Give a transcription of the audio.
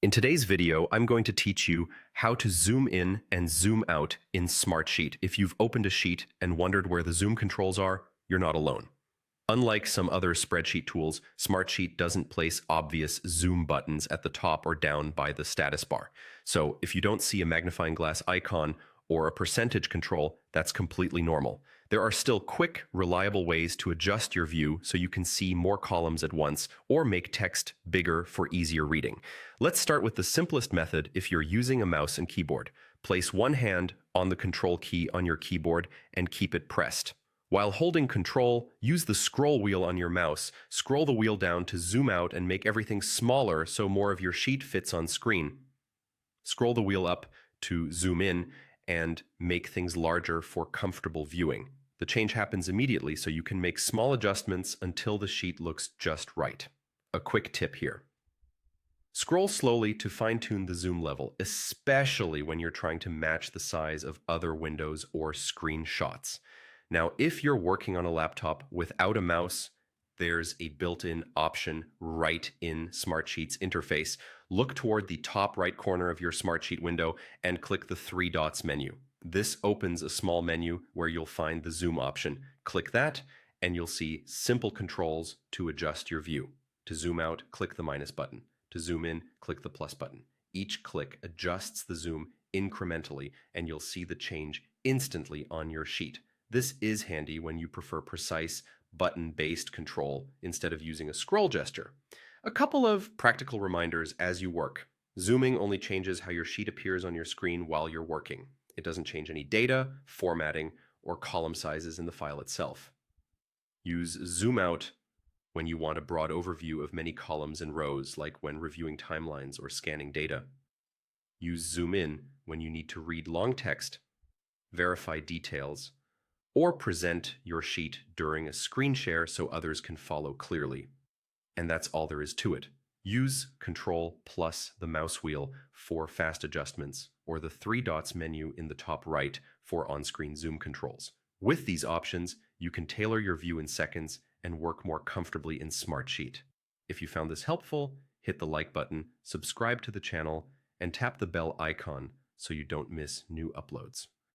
In today's video, I'm going to teach you how to zoom in and zoom out in Smartsheet. If you've opened a sheet and wondered where the zoom controls are, you're not alone. Unlike some other spreadsheet tools, Smartsheet doesn't place obvious zoom buttons at the top or down by the status bar. So if you don't see a magnifying glass icon or a percentage control, that's completely normal. There are still quick, reliable ways to adjust your view so you can see more columns at once or make text bigger for easier reading. Let's start with the simplest method if you're using a mouse and keyboard. Place one hand on the control key on your keyboard and keep it pressed. While holding control, use the scroll wheel on your mouse. Scroll the wheel down to zoom out and make everything smaller so more of your sheet fits on screen. Scroll the wheel up to zoom in and make things larger for comfortable viewing. The change happens immediately, so you can make small adjustments until the sheet looks just right. A quick tip here. Scroll slowly to fine-tune the zoom level, especially when you're trying to match the size of other windows or screenshots. Now, if you're working on a laptop without a mouse, there's a built-in option right in Smartsheet's interface. Look toward the top right corner of your Smartsheet window and click the three dots menu. This opens a small menu where you'll find the zoom option. Click that and you'll see simple controls to adjust your view. To zoom out, click the minus button. To zoom in, click the plus button. Each click adjusts the zoom incrementally and you'll see the change instantly on your sheet. This is handy when you prefer precise button-based control instead of using a scroll gesture. A couple of practical reminders as you work. Zooming only changes how your sheet appears on your screen while you're working. It doesn't change any data, formatting, or column sizes in the file itself. Use zoom out when you want a broad overview of many columns and rows, like when reviewing timelines or scanning data. Use zoom in when you need to read long text, verify details, or present your sheet during a screen share so others can follow clearly. And that's all there is to it. Use Control plus the mouse wheel for fast adjustments, or the three dots menu in the top right for on-screen zoom controls. With these options, you can tailor your view in seconds and work more comfortably in Smartsheet. If you found this helpful, hit the like button, subscribe to the channel, and tap the bell icon so you don't miss new uploads.